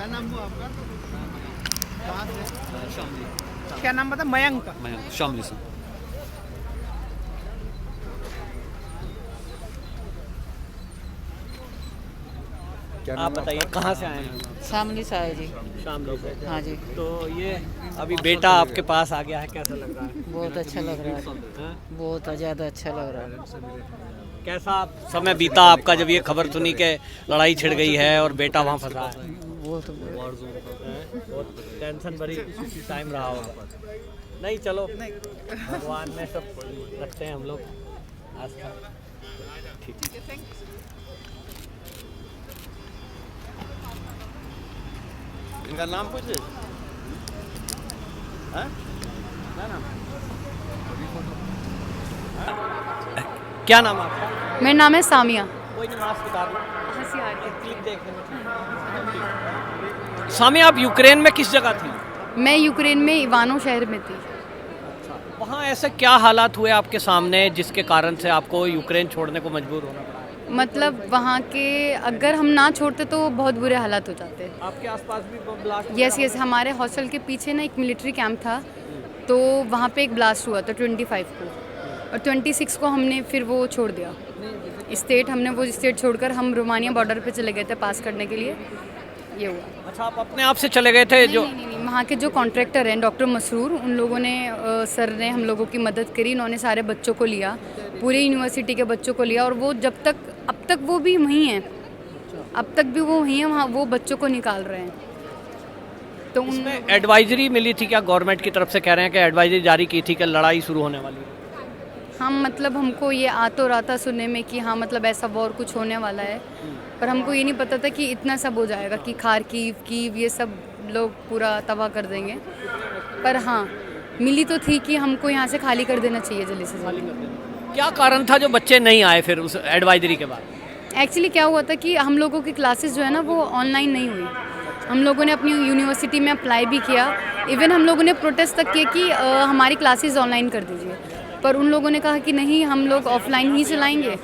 क्या नाम हुआ आपका? कहाँ से? शामली। क्या नाम बता? मयंक। शामली से। आप बताइए कहाँ से आए हैं? शामली से आए जी। शामली से। हाँ जी, तो ये अभी बेटा आपके पास आ गया है, कैसा लग रहा है? बहुत अच्छा लग रहा है, हाँ? बहुत ज़्यादा अच्छा लग रहा है। कैसा समय बीता आपका जब ये खबर सुनी कि लड़ाई छिड़ गई है और बेटा वहाँ फंसा है? बहुत बहुत टेंशन भरी टाइम रहा होगा। नहीं चलो, भगवान में सब रखते हैं हम लोग आस्था। ठीक है। इनका नाम कुछ है? हाँ? क्या नाम है आपका? मेरा नाम है सामिया। कोई नहीं, मास्क उतार लो। हंसी आ रही क्लिप देखने में। स्वामी, आप यूक्रेन में किस जगह थी? है। मैं यूक्रेन में इवानो शहर में थी। वहाँ ऐसे क्या हालात हुए आपके सामने जिसके कारण से आपको यूक्रेन छोड़ने को मजबूर होना पड़ा? मतलब वहाँ के अगर हम ना छोड़ते तो बहुत बुरे हालात हो जाते। आपके आसपास भी ब्लास्ट? यस, हमारे हॉस्टल के पीछे ना एक मिलिट्री कैंप था, तो वहाँ पे एक ब्लास्ट हुआ था 25 को, और 26 को हमने फिर वो छोड़ दिया स्टेट। हमने वो स्टेट छोड़कर हम रोमानिया बॉर्डर पे चले गए थे पास करने के लिए। ये हुआ। अच्छा, आप अपने आप से चले गए थे? जो नहीं, वहाँ के जो कॉन्ट्रैक्टर हैं डॉक्टर मसरूर, उन लोगों ने सर ने हम लोगों की मदद करी। उन्होंने सारे बच्चों को लिया, पूरे यूनिवर्सिटी के बच्चों को लिया, और वो अब तक वो भी वहीं हैं, अब तक भी वो वहीं हैं, वहाँ वो बच्चों को निकाल रहे हैं। तो इसमें एडवाइजरी मिली थी क्या? गवर्नमेंट की तरफ से कह रहे हैं कि एडवाइजरी जारी की थी कि लड़ाई शुरू होने वाली है। हम मतलब हमको ये आ तो रहा था सुनने में कि हाँ मतलब ऐसा वॉर कुछ होने वाला है, पर हमको ये नहीं पता था कि इतना सब हो जाएगा कि खारकीव कीव ये सब लोग पूरा तबाह कर देंगे। पर हाँ, मिली तो थी कि हमको यहाँ से खाली कर देना चाहिए जल्दी से जल्दी। क्या कारण था जो बच्चे नहीं आए फिर उस एडवाइजरी के बाद? एक्चुअली क्या हुआ था कि हम लोगों की क्लासेस जो है ना वो ऑनलाइन नहीं हुई। हम लोगों ने अपनी यूनिवर्सिटी में अप्लाई भी किया, इवन हम लोगों ने प्रोटेस्ट तक किया कि हमारी क्लासेस ऑनलाइन कर दीजिए, पर उन लोगों ने कहा कि नहीं, हम लोग ऑफलाइन ही चलाएंगे।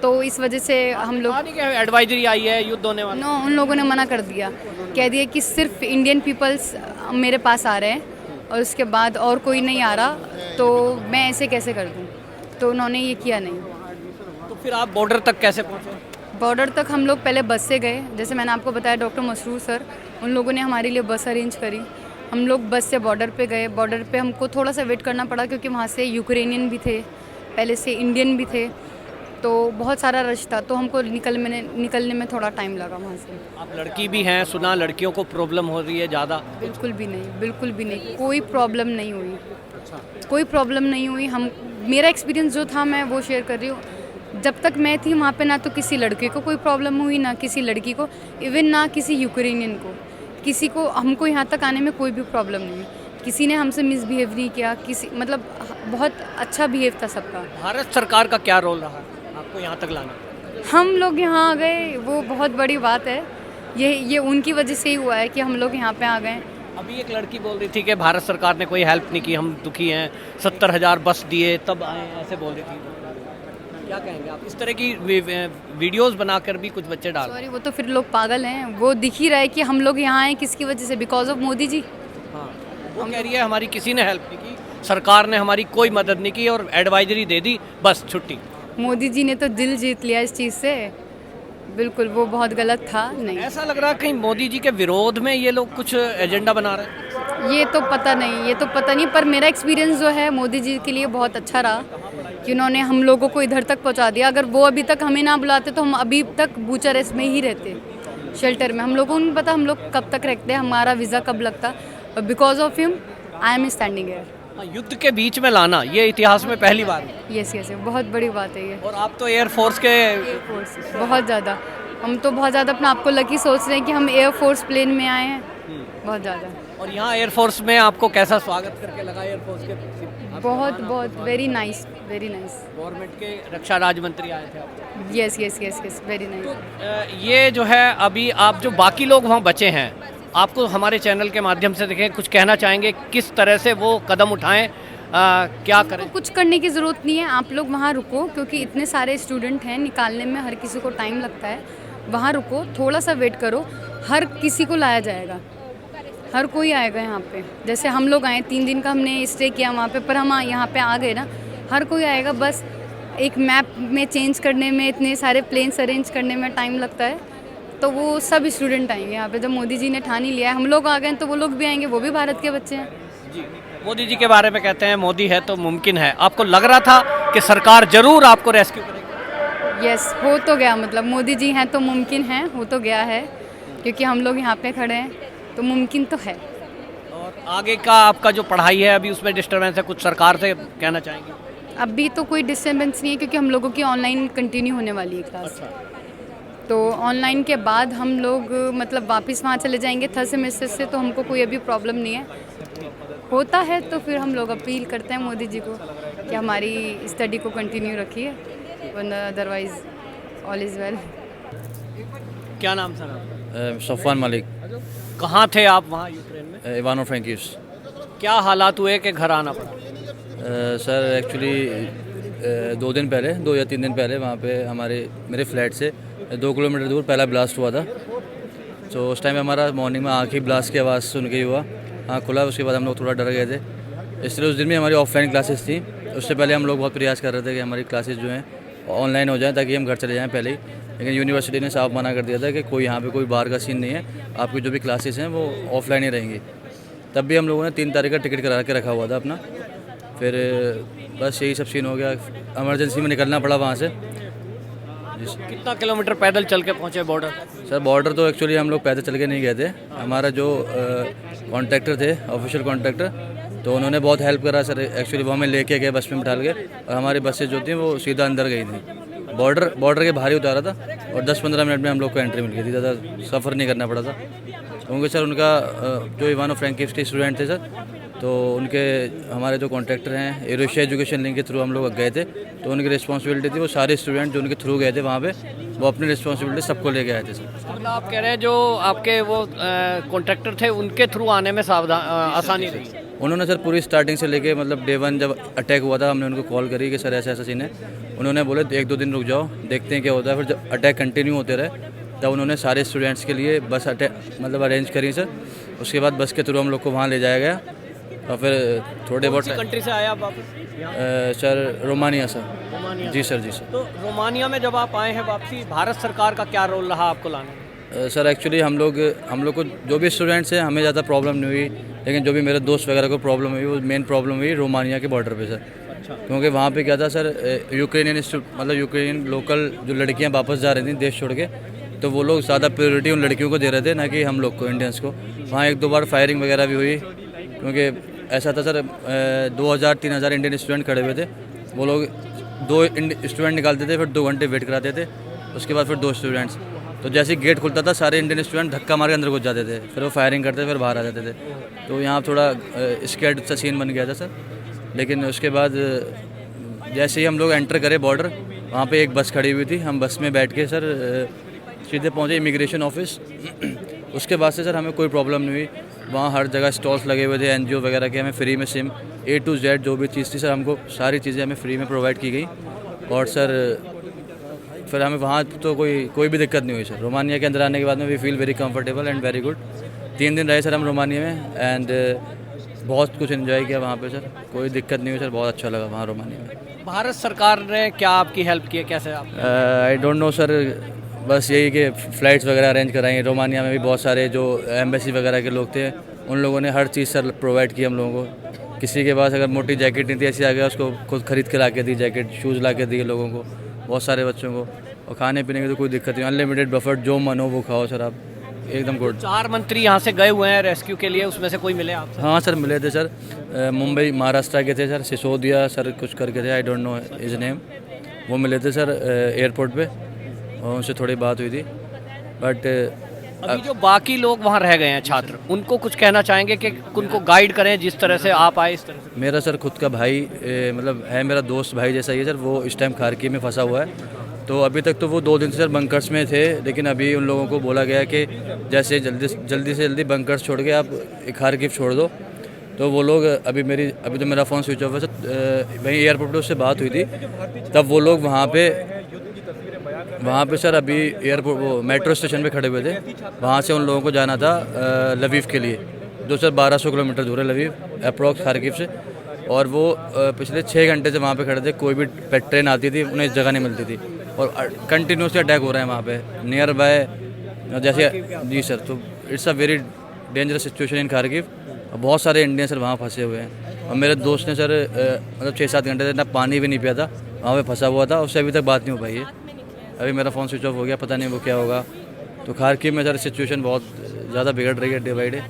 तो इस वजह से हम लोग एडवाइजरी आई है युद्ध होने वाला? नो, उन लोगों ने मना कर दिया, कह दिया कि सिर्फ इंडियन पीपल्स मेरे पास आ रहे हैं और उसके बाद और कोई नहीं आ रहा, तो मैं ऐसे कैसे कर दूँ। तो उन्होंने ये किया नहीं। तो फिर आप बॉर्डर तक कैसे पहुँचे? बॉर्डर तक हम लोग पहले बस से गए, जैसे मैंने आपको बताया डॉक्टर मसरूर सर, उन लोगों ने हमारे लिए बस अरेंज करी। हम लोग बस से बॉर्डर पे गए। बॉर्डर पे हमको थोड़ा सा वेट करना पड़ा क्योंकि वहाँ से यूक्रेनियन भी थे, पहले से इंडियन भी थे, तो बहुत सारा रश था, तो हमको निकलने में थोड़ा टाइम लगा वहाँ से। आप लड़की भी हैं, सुना लड़कियों को प्रॉब्लम हो रही है ज़्यादा? बिल्कुल भी नहीं, बिल्कुल भी नहीं, कोई प्रॉब्लम नहीं हुई, कोई प्रॉब्लम नहीं हुई। मेरा एक्सपीरियंस जो था मैं वो शेयर कर रही हूँ। जब तक मैं थी वहाँ पे ना तो किसी लड़के को कोई प्रॉब्लम हुई, ना किसी लड़की को, इवन ना किसी यूक्रेनियन को, किसी को, हमको यहाँ तक आने में कोई भी प्रॉब्लम नहीं हुई। किसी ने हमसे मिसबिहेव नहीं किया, किसी मतलब बहुत अच्छा बिहेव था सबका। भारत सरकार का क्या रोल रहा आपको यहाँ तक लाना? हम लोग यहाँ आ गए, वो बहुत बड़ी बात है। ये उनकी वजह से ही हुआ है कि हम लोग यहाँ पे आ गए। अभी एक लड़की बोल रही थी कि भारत सरकार ने कोई हेल्प नहीं की, हम दुखी हैं, 70,000 बस दिए तब आए, ऐसे बोल रही थी। क्या कहेंगे आप? इस तरह की वीडियोस बनाकर भी कुछ बच्चे डाल। सॉरी, वो तो फिर लोग पागल हैं। वो दिख ही रहा है कि हम लोग यहाँ आए किसकी वजह से, बिकॉज ऑफ मोदी जी। हाँ, वो कह रही है हमारी किसी ने हेल्प नहीं की, सरकार ने हमारी कोई मदद नहीं की और एडवाइजरी दे दी, बस छुट्टी। मोदी जी ने तो दिल जीत लिया इस चीज़ से। बिल्कुल, वो बहुत गलत था। नहीं, ऐसा लग रहा है कहीं मोदी जी के विरोध में ये लोग कुछ एजेंडा बना रहे हैं। ये तो पता नहीं, पर मेरा एक्सपीरियंस जो है मोदी जी के लिए बहुत अच्छा रहा कि उन्होंने हम लोगों को इधर तक पहुंचा दिया। अगर वो अभी तक हमें ना बुलाते तो हम अभी तक बुचारेस्ट में ही रहते, शेल्टर में। हम लोगों को नहीं पता हम लोग कब तक रखते, हमारा वीज़ा कब लगता, और because of him I am standing here. युद्ध के बीच में लाना ये इतिहास में पहली बार है। यस, बहुत बड़ी बात है ये। और आप तो एयरफोर्स के बहुत ज़्यादा, हम तो बहुत ज़्यादा अपना आपको लकी सोच रहे हैं कि हम एयरफोर्स प्लेन में आए हैं, बहुत ज़्यादा। और यहाँ एयरफोर्स में आपको कैसा स्वागत करके लगा एयरफोर्स के? बहुत वेरी नाइस। गवर्नमेंट के रक्षा राज्य मंत्री आए थे आप? Yes, very nice. ये जो है अभी आप जो बाकी लोग वहाँ बचे हैं, आपको हमारे चैनल के माध्यम से देखें, कुछ कहना चाहेंगे किस तरह से वो कदम उठाएं, क्या करें? कुछ करने की ज़रूरत नहीं है, आप लोग वहाँ रुको, क्योंकि इतने सारे स्टूडेंट हैं, निकालने में हर किसी को टाइम लगता है। वहाँ रुको, थोड़ा सा वेट करो, हर किसी को लाया जाएगा, हर कोई आएगा यहाँ पे। जैसे हम लोग आए 3 दिन का हमने स्टे किया वहाँ पे, पर हम यहाँ पे आ गए ना, हर कोई आएगा। बस एक मैप में चेंज करने में, इतने सारे प्लेन्स अरेंज करने में टाइम लगता है, तो वो सब स्टूडेंट आएंगे यहाँ पे। जब मोदी जी ने ठान ही लिया है, हम लोग आ गए तो वो लोग भी आएंगे, वो भी भारत के बच्चे हैं। मोदी जी के बारे में कहते हैं मोदी है तो मुमकिन है, आपको लग रहा था कि सरकार जरूर आपको रेस्क्यू करेगी? यस, हो तो गया, मतलब मोदी जी हैं तो मुमकिन है, हो तो गया है, क्योंकि हम लोग यहाँ पे खड़े हैं तो मुमकिन तो है। और आगे का आपका जो पढ़ाई है अभी उसमें डिस्टर्बेंस है, कुछ सरकार से कहना चाहेंगे? अभी तो कोई डिस्टर्बेंस नहीं है, क्योंकि हम लोगों की ऑनलाइन कंटिन्यू होने वाली है क्लास। तो ऑनलाइन के बाद हम लोग मतलब वापस वहाँ चले जाएंगे थर्ड सेमेस्टर से, तो हमको कोई अभी प्रॉब्लम नहीं है। होता है तो फिर हम लोग अपील करते हैं मोदी जी को कि हमारी स्टडी को कंटिन्यू रखिए, वरना अदरवाइज ऑल इज़ वेल। क्या नाम सर आपका? सफ़वान मलिक, कहाँ थे आप वहाँ यूक्रेन में? इवानो फ्रैंकिव्स। क्या हालात हुए कि घर आना पड़ा? सर एक्चुअली 2 दिन पहले, 2 या 3 दिन पहले वहाँ पे मेरे फ्लैट से 2 किलोमीटर दूर पहला ब्लास्ट हुआ था। तो उस टाइम हमारा मॉर्निंग में आँख ही ब्लास्ट की आवाज़ सुन के ही हुआ, आँख खुला। उसके बाद हम लोग थोड़ा डर गए थे, इसलिए उस दिन भी हमारी ऑफलाइन क्लासेस थी। उससे पहले हम लोग बहुत प्रयास कर रहे थे कि हमारी क्लासेस जो हैं ऑनलाइन हो जाएँ ताकि हम घर चले जाएँ पहले ही, लेकिन यूनिवर्सिटी ने साफ मना कर दिया था कि कोई यहाँ पे कोई बाहर का सीन नहीं है, आपकी जो भी क्लासेस हैं वो ऑफलाइन ही रहेंगी। तब भी हम लोगों ने 3 तारीख का टिकट करा के रखा हुआ था अपना। फिर बस यही सब सीन हो गया, इमरजेंसी में निकलना पड़ा वहाँ से। कितना किलोमीटर पैदल चल के पहुँचे बॉर्डर? सर बॉर्डर तो एक्चुअली हम लोग पैदल चल के नहीं गए थे, हमारा जो कॉन्ट्रैक्टर थे, ऑफिशियल कॉन्ट्रैक्टर, तो उन्होंने बहुत हेल्प करा सर। एक्चुअली वो हमें लेके गए बस में बिठा के, और हमारी बसें जो थी वो सीधा अंदर गई थी। बॉर्डर के बाहर ही उतारा था और 10-15 मिनट में हम लोग को एंट्री मिल गई थी, ज़्यादा सफ़र नहीं करना पड़ा था। क्योंकि सर उनका जो इवानो फ्रैंकिव्स के स्टूडेंट थे सर, तो उनके हमारे जो कॉन्ट्रैक्टर हैं एरोशिया एजुकेशन लिंक के थ्रू हम लोग गए थे, तो उनकी रिस्पॉन्सिबिलिटी थी वो सारे स्टूडेंट जो उनके थ्रू गए थे वहाँ पे, वो अपनी रिस्पॉन्सिबिलिटी सबको लेके आए थे सर। मतलब आप कह रहे हैं जो आपके वो कॉन्ट्रैक्टर थे उनके थ्रू आने में आसानी रही? उन्होंने सर पूरी स्टार्टिंग से लेके मतलब डे 1 जब अटैक हुआ था, हमने उनको कॉल करी कि सर ऐसा सीन है। उन्होंने बोले 1-2 दिन रुक जाओ, देखते हैं क्या होता है। फिर जब अटैक कंटिन्यू होते रहे तब उन्होंने सारे स्टूडेंट्स के लिए बस मतलब अरेंज करी सर। उसके बाद बस के थ्रू हम लोग को वहाँ ले जाया गया, और फिर थोड़े बहुत कंट्री से आए आप वापस? Sir Romania sir. जी सर, जी सर। तो रोमानिया में जब आप आए हैं वापसी, भारत सरकार का क्या रोल रहा आपको लाने में? सर एक्चुअली हम लोग को जो भी स्टूडेंट्स हैं हमें ज़्यादा प्रॉब्लम नहीं हुई, लेकिन जो भी मेरे दोस्त वगैरह को प्रॉब्लम हुई वो मेन प्रॉब्लम हुई रोमानिया के बॉर्डर पे सर। अच्छा। क्योंकि वहाँ पे क्या था सर, यूक्रेनियन लोकल जो लड़कियाँ वापस जा रही थी देश छोड़ के, तो वो लोग ज़्यादा प्रायोरिटी उन लड़कियों को दे रहे थे, ना कि हम लोग को, इंडियंस को। वहाँ 1-2 बार फायरिंग वगैरह भी हुई, क्योंकि ऐसा था सर 2000-3000 इंडियन स्टूडेंट खड़े हुए थे। वो लोग 2 स्टूडेंट निकालते थे, फिर 2 घंटे वेट कराते थे, उसके बाद फिर 2 स्टूडेंट्स। तो जैसे ही गेट खुलता था सारे इंडियन स्टूडेंट धक्का मार के अंदर घुस जाते थे, फिर वो फायरिंग करते फिर बाहर आ जाते थे। तो यहाँ थोड़ा स्कैर्ड सा सीन बन गया था सर। लेकिन उसके बाद जैसे ही हम लोग एंटर करे बॉर्डर, वहाँ पे एक बस खड़ी हुई थी, हम बस में बैठ के सर सीधे पहुँचे इमिग्रेशन ऑफिस। उसके बाद से सर हमें कोई प्रॉब्लम नहीं हुई। वहाँ हर जगह स्टॉल्स लगे हुए थे NGO वगैरह के, हमें फ्री में सिम A to Z जो भी चीज़ थी सर, हमको सारी चीज़ें हमें फ्री में प्रोवाइड की गई। और सर फिर हमें वहाँ तो कोई भी दिक्कत नहीं हुई सर। रोमानिया के अंदर आने के बाद में we feel very comfortable and very good. 3 दिन रहे सर हम रोमानिया में, एंड बहुत कुछ एंजॉय किया वहाँ पे सर, कोई दिक्कत नहीं हुई सर, बहुत अच्छा लगा वहाँ रोमानिया में। भारत सरकार ने क्या आपकी हेल्प की है, कैसे आप? आई डोंट नो सर, बस यही कि फ़्लाइट्स वगैरह अरेंज कराई। रोमानिया में भी बहुत सारे जो एम्बेसी वगैरह के लोग थे, उन लोगों ने हर चीज़ सर प्रोवाइड की हम लोगों को। किसी के पास अगर मोटी जैकेट नहीं थी, ऐसी आ गया उसको खुद खरीद के ला के दी जैकेट, शूज़ ला के दिए लोगों को, बहुत सारे बच्चों को। और खाने पीने की तो कोई दिक्कत नहीं, अनलिमिटेड बफेट, जो मन हो वो खाओ सर आप, एकदम गुड। 4 मंत्री यहाँ से गए हुए हैं रेस्क्यू के लिए, उसमें से कोई मिले आपसे? हाँ सर मिले थे सर, मुंबई महाराष्ट्र के थे सर, सिसोदिया सर कुछ करके थे, I don't know his name. वो मिले थे सर एयरपोर्ट पे, और उनसे थोड़ी बात हुई थी। बट अभी जो बाकी लोग वहाँ रह गए हैं छात्र, उनको कुछ कहना चाहेंगे कि उनको गाइड करें जिस तरह से आप आए इस तरह से? मेरा सर खुद का भाई मतलब है, मेरा दोस्त भाई जैसा ही है सर, वो इस टाइम खारकी में फंसा हुआ है। तो अभी तक तो वो 2 दिन से सर बंकर्स में थे, लेकिन अभी उन लोगों को बोला गया कि जैसे जल्दी से जल्दी बंकर्स छोड़ के आप खारकी छोड़ दो। तो वो लोग अभी तो मेरा फ़ोन स्विच ऑफ है सर, वहीं एयरपोर्ट पर उससे बात हुई थी, तब वो लोग वहाँ पे वहाँ पे सर अभी एयरपोर्ट वो मेट्रो स्टेशन पे खड़े हुए थे। वहाँ से उन लोगों को जाना था लवीव के लिए, जो सर 1200 किलोमीटर दूर है लवीव अप्रॉक्स खारकिव से। और वो पिछले 6 घंटे से वहाँ पे खड़े थे, कोई भी ट्रेन आती थी उन्हें जगह नहीं मिलती थी और कंटिन्यूसली अटैक हो रहे हैं वहाँ पे नियर बाय जैसे। जी सर, तो it's a very dangerous situation in Kharkiv. बहुत सारे इंडियन सर वहाँ फंसे हुए हैं और मेरे दोस्त ने सर मतलब 6-7 घंटे से ना पानी भी नहीं पिया था, वहाँ पे फंसा हुआ था, उससे अभी तक बात नहीं हो पाई है। अभी मेरा फ़ोन स्विच ऑफ हो गया, पता नहीं वो क्या होगा। तो खारकिव में सर सिचुएशन बहुत ज़्यादा बिगड़ रही है day by day.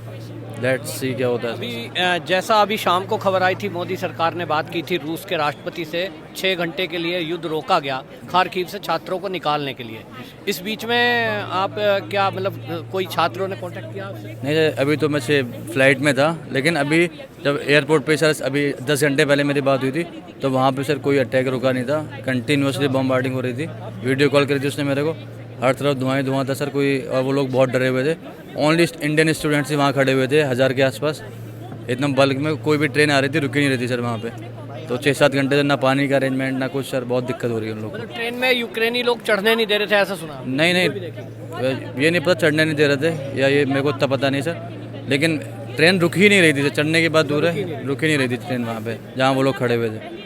Let's see क्या होता है। अभी जैसा अभी शाम को खबर आई थी, मोदी सरकार ने बात की थी रूस के राष्ट्रपति से, 6 घंटे के लिए युद्ध रोका गया खारकिव से छात्रों को निकालने के लिए। इस बीच में आप क्या मतलब कोई छात्रों ने कांटेक्ट किया आपसे? नहीं सर, अभी तो मैं से फ्लाइट में था, लेकिन अभी जब एयरपोर्ट पे सर अभी 10 घंटे पहले मेरी बात हुई थी तो वहाँ पे सर कोई अटैक रुका नहीं था, कंटिन्यूसली बम्बार्डिंग हो रही थी। वीडियो कॉल करी थी उसने मेरे को, हर तरफ धुआं ही धुआं था सर। कोई और वो लोग बहुत डरे हुए थे। ओनली इंडियन स्टूडेंट्स ही वहाँ खड़े हुए थे 1000 के आसपास। इतना बल्क में कोई भी ट्रेन आ रही थी, रुकी नहीं रही थी सर वहाँ पे। तो 6-7 घंटे से ना पानी का अरेंजमेंट ना कुछ सर, बहुत दिक्कत हो रही है उन लोगों को। मतलब ट्रेन में यूक्रेनी लोग चढ़ने नहीं दे रहे थे, ऐसा सुना? नहीं, ये नहीं पता चढ़ने नहीं दे रहे थे या ये मेरे को इतना पता नहीं सर, लेकिन ट्रेन रुक ही नहीं रही थी सर। चढ़ने की बात दूर है, रुक ही नहीं रही थी ट्रेन वहाँ पे जहाँ वो लोग खड़े हुए थे।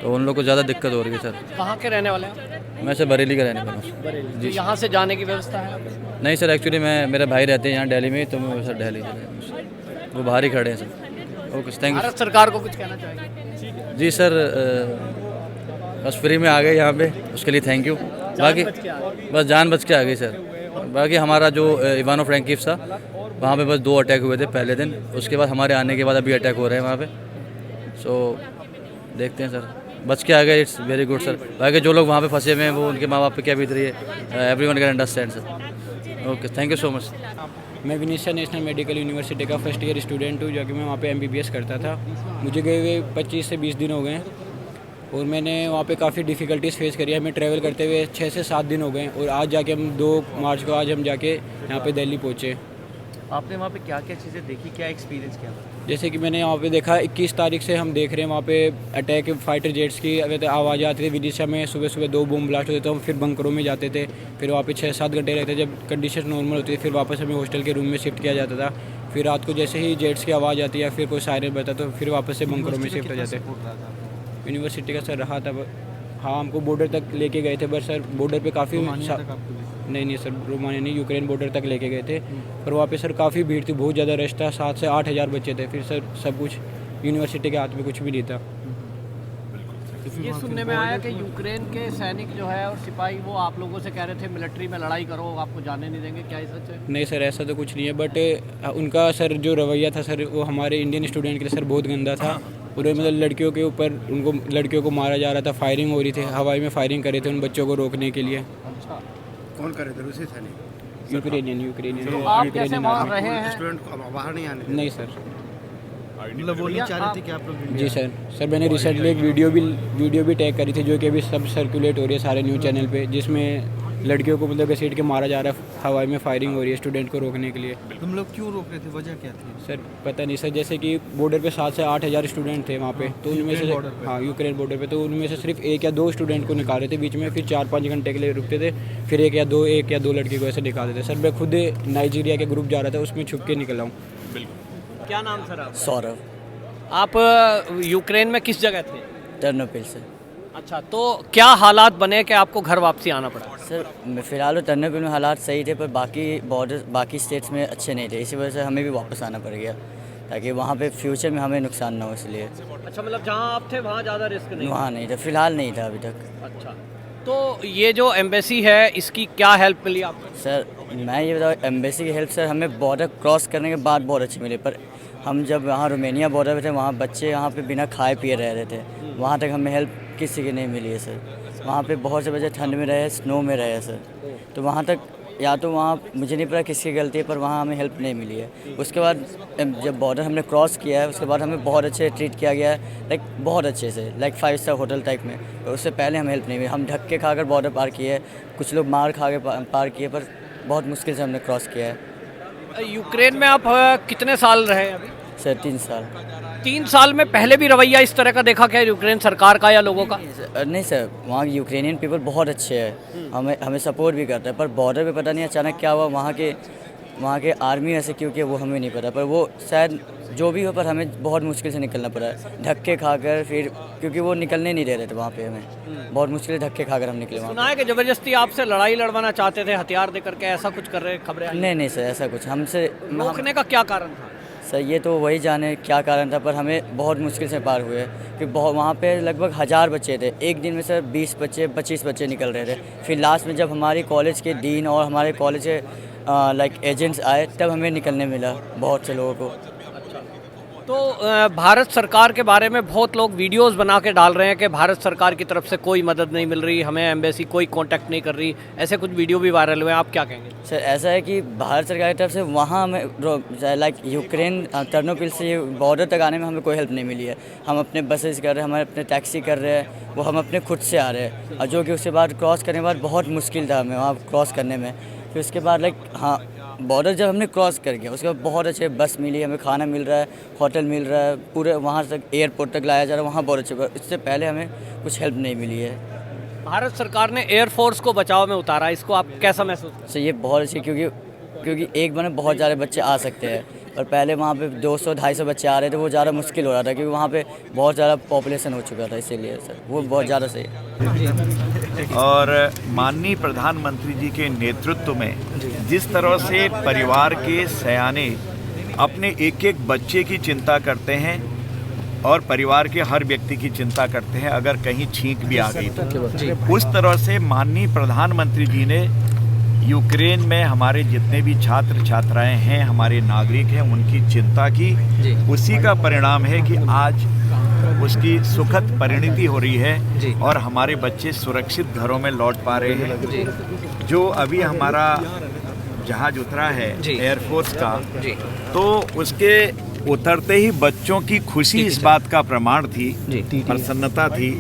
तो उन लोग को ज़्यादा दिक्कत हो रही है सर। कहाँ के रहने वाले हैं? मैं सर बरेली का रहने वाला हूँ। बरेली। तो यहाँ से जाने की व्यवस्था है? नहीं सर, एक्चुअली मेरे भाई रहते हैं यहाँ दिल्ली में, तो मैं सर दिल्ली से, वो बाहर ही खड़े हैं sir. Okay, thank you. Bharat सरकार को कुछ कहना चाहेंगे? जी सर, बस फ्री में आ गए यहाँ पे, उसके लिए थैंक यू। बाकी बस जान बच के आ गई सर। बाकी हमारा जो इवानो फ्रैंकिव था वहाँ पे बस 2 अटैक हुए थे पहले दिन, उसके बाद हमारे आने के बाद अभी अटैक हो रहे हैं वहाँ पे। सो देखते हैं सर, बच के आ गए, इट्स वेरी गुड सर। बाकी जो लोग वहाँ पे फंसे हुए हैं वो उनके माँ बाप पे क्या बीत रही है, everyone can understand sir. Okay, thank you so much. मैं विनीशा नेशनल मेडिकल यूनिवर्सिटी का फर्स्ट ईयर स्टूडेंट हूँ, जो कि मैं वहाँ पे MBBS करता था। मुझे गए हुए 25 से 20 दिन हो गए हैं और मैंने वहाँ पे काफ़ी डिफ़िकल्टीज़ फेस करी है। हमें ट्रैवल करते हुए 6 से 7 दिन हो गए और आज जाके हम 2 मार्च को आज हम जाके यहाँ पे दिल्ली पहुँचे। आपने वहाँ पे क्या क्या चीज़ें देखी, क्या एक्सपीरियंस किया? जैसे कि मैंने यहाँ पे देखा 21 तारीख से हम देख रहे हैं वहाँ पे अटैक फाइटर जेट्स की आवाज़ आती थी। विदिशा में सुबह सुबह 2 बम ब्लास्ट होते थे, हम फिर बंकरों में जाते थे, फिर वहाँ पे 6-7 घंटे रहते। जब कंडीशन नॉर्मल होती थी फिर वापस हमें हॉस्टल के रूम में शिफ्ट किया जाता था। फिर रात को जैसे ही जेट्स की आवाज़ आती है फिर कोई सायरन बजता तो फिर वापस से बंकरों में शिफ्ट हो जाते। यूनिवर्सिटी का सर रहा था, हाँ हमको बॉर्डर तक लेके गए थे, बस सर बॉर्डर पे काफ़ी नहीं सर, रोमानिया नहीं, यूक्रेन बॉर्डर तक लेके गए थे। पर वहाँ पे सर काफ़ी भीड़ थी, बहुत ज़्यादा रश था, 7 से 8 हज़ार बच्चे थे। फिर सर सब कुछ यूनिवर्सिटी के हाथ में कुछ भी नहीं था। ये सुनने में आया कि यूक्रेन के सैनिक जो है और सिपाही वो आप लोगों से कह रहे थे मिलिट्री में लड़ाई करो, आपको जाने नहीं देंगे, क्या ये सच है? नहीं सर, ऐसा तो कुछ नहीं है, बट उनका सर जो रवैया था सर वो हमारे इंडियन स्टूडेंट के लिए सर बहुत गंदा था। और मतलब लड़कियों के ऊपर उनको लड़कियों को मारा जा रहा था, फायरिंग हो रही थी, हवाई में फायरिंग कर रहे थे उन बच्चों को रोकने के लिए। अच्छा, कौन करे थे? रूसी सैनिक? यूक्रेनियन तो आप कैसे वहाँ रहे हैं? स्टूडेंट को बाहर नहीं आने? नहीं सर। मतलब वो नहीं चाह रहे थे कि आप लोग? जी सर मैंने रिसेंटली एक वीडियो भी टैग करी थी जो कि अभी सब सर्कुलेट हो रही है सारे न्यूज़ चैनल पे, जिसमें लड़कियों को मतलब घसीट के मारा जा रहा है, हवाई में फायरिंग हो रही है स्टूडेंट को रोकने के लिए। तुम लोग क्यों रोक रहे थे, वजह क्या थी? सर पता नहीं सर, जैसे कि बॉर्डर पे 7 से 8 हज़ार स्टूडेंट थे वहाँ पे, तो उनमें से हाँ यूक्रेन बॉर्डर पे, तो उनमें से सिर्फ 1 या 2 स्टूडेंट को निकाल रहे थे बीच में, फिर 4-5 घंटे के लिए रुकते थे, फिर 1 या 2 लड़की को ऐसे निकाल देते। सर मैं खुद नाइजीरिया के ग्रुप जा रहा था, उसमें छुप के निकला हूँ। क्या नाम सर आप? सौरभ, आप यूक्रेन में किस जगह थे? टर्नोपिल से। अच्छा, तो क्या हालात बने कि आपको घर वापसी आना पड़ा? सर मैं फ़िलहाल टर्नोपिल में हालात सही थे, पर बाकी स्टेट्स में अच्छे नहीं थे, इसी वजह से हमें भी वापस आना पड़ गया ताकि वहाँ पे फ्यूचर में हमें नुकसान ना हो, इसलिए। अच्छा, मतलब जहाँ आप थे वहाँ ज़्यादा रिस्क नहीं? वहाँ नहीं था, फ़िलहाल नहीं था अभी तक। अच्छा, तो ये जो एम्बेसी है इसकी क्या हेल्प मिली आपको? सर मैं ये बताऊँ, एम्बेसी की हेल्प सर हमें बॉर्डर क्रॉस करने के बाद बहुत अच्छी मिली, पर हम जब वहाँ रोमेनिया बॉर्डर पे थे वहाँ बच्चे यहाँ पे बिना खाए पिए रह रहे थे, वहाँ तक हमें हेल्प किसी की नहीं मिली है सर। वहाँ पे बहुत से बच्चे ठंड में रहे, स्नो में रहे सर, तो वहाँ तक या तो वहाँ मुझे नहीं पता किसकी गलती है, पर वहाँ हमें हेल्प नहीं मिली है। उसके बाद जब बॉर्डर हमने क्रॉस किया है उसके बाद हमें बहुत अच्छे ट्रीट किया गया है, लाइक बहुत अच्छे से, लाइक 5 स्टार होटल टाइप में। तो उससे पहले हमें हेल्प नहीं मिली, हम धक्के खाकर बॉर्डर पार किए, कुछ लोग मार खा के पार किए, पर बहुत मुश्किल से हमने क्रॉस किया है। यूक्रेन में आप कितने साल रहे अभी? सर 3 साल। 3 साल में पहले भी रवैया इस तरह का देखा क्या यूक्रेन सरकार का या लोगों का? नहीं सर, वहाँ के यूक्रेनियन पीपल बहुत अच्छे हैं, हमें सपोर्ट भी करते हैं, पर बॉर्डर पे पता नहीं अचानक क्या हुआ, वहाँ के आर्मी ऐसे क्यों किया वो हमें नहीं पता, पर वो शायद जो भी हो, पर हमें बहुत मुश्किल से निकलना पड़ा, धक्के खाकर, फिर क्योंकि वो निकलने नहीं दे रहे थे वहाँ पे, हमें बहुत मुश्किल से धक्के खाकर हम निकले वहाँ। सुना है कि जबरदस्ती आपसे लड़ाई लड़वाना चाहते थे, हथियार देकर के, ऐसा कुछ कर रहे खबरें आई? नहीं सर, ऐसा कुछ हमसे रोकने का क्या कारण था? सर ये तो वही जाने क्या कारण था, पर हमें बहुत मुश्किल से पार हुए कि बहुत वहाँ पे लगभग 1000 बच्चे थे, एक दिन में सर 20 बच्चे 25 बच्चे निकल रहे थे। फिर लास्ट में जब हमारी कॉलेज के डीन और हमारे कॉलेज के एजेंट्स आए, तब हमें निकलने मिला बहुत से लोगों को। तो भारत सरकार के बारे में बहुत लोग वीडियोस बना के डाल रहे हैं कि भारत सरकार की तरफ से कोई मदद नहीं मिल रही, हमें एम्बेसी कोई कांटेक्ट नहीं कर रही, ऐसे कुछ वीडियो भी वायरल हुए हैं, आप क्या कहेंगे? सर ऐसा है कि भारत सरकार की तरफ से वहाँ हमें लाइक यूक्रेन टर्नोपिल से बॉर्डर तक आने में हमें कोई हेल्प नहीं मिली है। हम अपने बसेस कर रहे हैं, हमारे अपने टैक्सी कर रहे हैं, वो हम अपने खुद से आ रहे हैं, और जो कि उसके बाद क्रॉस करने के बाद बहुत मुश्किल था हमें वहाँ क्रॉस करने में। फिर उसके बाद लाइक हाँ, बॉर्डर जब हमने क्रॉस कर गया, उसके बाद बहुत अच्छे बस मिली, हमें खाना मिल रहा है, होटल मिल रहा है, पूरे वहाँ तक एयरपोर्ट तक लाया जा रहा है, वहाँ बहुत अच्छे। इससे पहले हमें कुछ हेल्प नहीं मिली है। भारत सरकार ने एयरफोर्स को बचाव में उतारा, इसको आप कैसा महसूस करते हैं? सर ये बहुत अच्छी, क्योंकि एक बार में बहुत ज़्यादा बच्चे आ सकते हैं, और पहले वहाँ पे 200-250 बच्चे आ रहे थे, वो ज़्यादा मुश्किल हो रहा था क्योंकि वहाँ पे बहुत ज़्यादा पॉपुलेशन हो चुका था, इसीलिए सर वो बहुत ज़्यादा सही है। और माननीय प्रधानमंत्री जी के नेतृत्व में जिस तरह से परिवार के सयाने अपने एक एक बच्चे की चिंता करते हैं और परिवार के हर व्यक्ति की चिंता करते हैं, अगर कहीं छींक भी आ गई तो उस तरह से माननीय प्रधानमंत्री जी ने यूक्रेन में हमारे जितने भी छात्र छात्राएं हैं, हमारे नागरिक हैं, उनकी चिंता की। उसी का परिणाम है कि आज उसकी सुखद परिणति हो रही है और हमारे बच्चे सुरक्षित घरों में लौट पा रहे हैं। जो अभी हमारा जहाज उतरा है एयरफोर्स का, तो उसके उतरते ही बच्चों की खुशी इस बात का प्रमाण थी, प्रसन्नता थी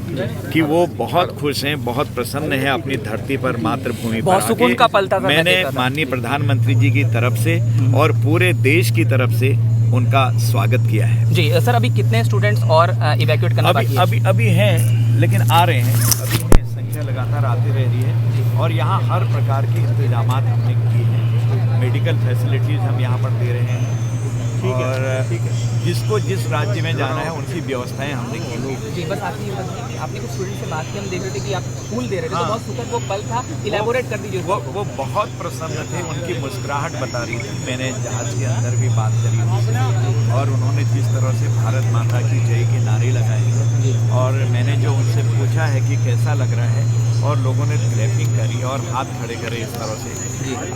कि वो बहुत खुश हैं, बहुत प्रसन्न हैं अपनी धरती पर, मातृभूमि पर सुकून का पल था। मैंने माननीय प्रधानमंत्री जी की तरफ से और पूरे देश की तरफ से उनका स्वागत किया है। जी सर, अभी कितने स्टूडेंट्स और इवैक्यूएट करना बाकी है? अभी हैं, लेकिन आ रहे हैं, अभी है, संख्या लगातार आती रह रही है और यहाँ हर प्रकार के इंतजाम हमने किए हैं, मेडिकल फैसिलिटीज़ हम यहाँ पर दे रहे हैं, और जिसको जिस राज्य में जाना है उनकी व्यवस्थाएं हमने की। जी बस आपने कुछ स्टूडेंट से बात की, हम देख रहे थे कि आप स्कूल दे रहे थे, तो बहुत सुखद वो पल था, इलैबोरेट कर दीजिए। वो बहुत प्रसन्न थे, उनकी मुस्कुराहट बता रही थी। मैंने जहाज के अंदर भी बात करी और उन्होंने जिस तरह से भारत माता की जय के नारे लगाए और मैंने जो उनसे पूछा है कि कैसा लग रहा है, और लोगों ने क्लैपिंग करी और हाथ खड़े करे इस तरह से,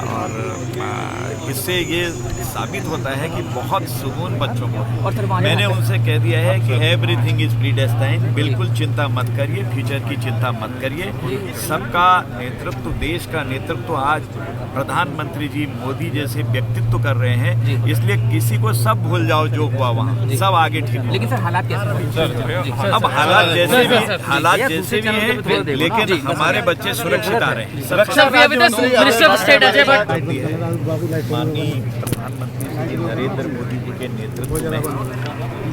और इससे ये साबित होता है कि बहुत सुकून बच्चों को। और मैंने उनसे कह दिया है कि एवरीथिंग इज प्रीडेस्टाइन्ड, बिल्कुल चिंता मत करिए, फ्यूचर की चिंता मत करिए। सबका नेतृत्व, देश का नेतृत्व आज प्रधानमंत्री जी मोदी जैसे व्यक्तित्व कर रहे हैं, इसलिए किसी को सब भूल जाओ जो हुआ वहाँ, सब आगे ठीक हो। लेकिन सर हालात कैसे? अब हालात जैसे भी हैं, लेकिन हमारे बच्चे सुरक्षित आ रहे हैं। माननीय प्रधानमंत्री जी नरेंद्र मोदी जी के नेतृत्व में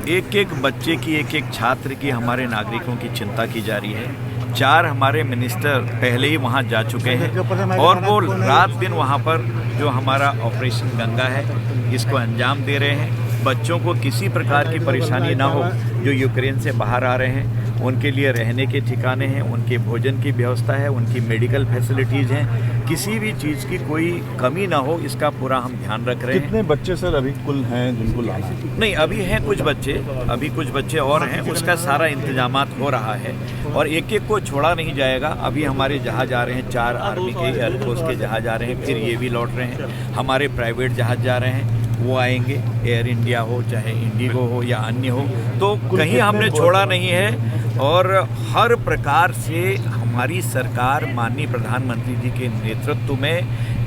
एक एक बच्चे की, एक एक छात्र की, हमारे नागरिकों की चिंता की जा रही है। 4 हमारे मिनिस्टर पहले ही वहाँ जा चुके हैं और वो रात दिन वहाँ पर जो हमारा ऑपरेशन गंगा है इसको अंजाम दे रहे हैं। बच्चों को किसी प्रकार की परेशानी ना हो, जो यूक्रेन से बाहर आ रहे हैं उनके लिए रहने के ठिकाने हैं, उनके भोजन की व्यवस्था है, उनकी मेडिकल फैसिलिटीज़ हैं, किसी भी चीज़ की कोई कमी ना हो, इसका पूरा हम ध्यान रख रहे हैं। कितने बच्चे सर अभी कुल हैं जिनको लाना है? नहीं, अभी हैं कुछ बच्चे और हैं, उसका सारा इंतजामात हो रहा है और एक एक को छोड़ा नहीं जाएगा। अभी हमारे जहाज आ रहे हैं, 4 आर्मी के, एयरफोर्स के जहाज आ रहे हैं, फिर ये भी लौट रहे हैं। हमारे प्राइवेट जहाज जा रहे हैं, वो आएंगे, एयर इंडिया हो चाहे इंडिगो हो या अन्य हो, तो कहीं हमने छोड़ा नहीं है। और हर प्रकार से हमारी सरकार माननीय प्रधानमंत्री जी के नेतृत्व में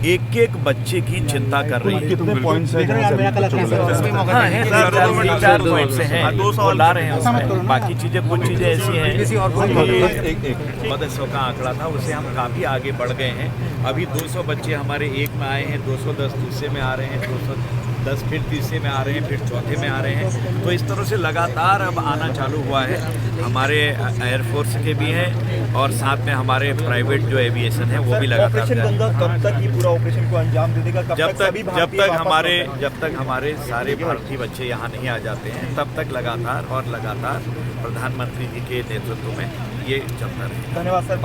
एक एक बच्चे की चिंता कर रही है। कितने पॉइंट्स हैं जहाँ से बच्चों को लेकर? हाँ हैं, 4 पॉइंट्स हैं, 200 ला रहे हैं उसमें। बाकी चीज़ें, कुछ चीज़ें ऐसी हैं कि 200 का आंकड़ा था, उससे हम काफ़ी आगे बढ़ गए हैं। अभी 200 बच्चे हमारे एक में आए हैं, 210 दूसरे में आ रहे हैं, 200 10 फिर तीसरे में आ रहे हैं, फिर चौथे में आ रहे हैं। तो इस तरह से लगातार अब आना चालू हुआ है। हमारे एयरफोर्स के भी हैं और साथ में हमारे प्राइवेट जो एविएशन है वो भी लगातार जा रहे हैं। कब तक ये पूरा ऑपरेशन को अंजाम दे देगा? जब तक हमारे सारे भारतीय बच्चे यहाँ नहीं आ जाते हैं तब तक लगातार प्रधानमंत्री जी के नेतृत्व में ये चलता रहेगा। धन्यवाद सर।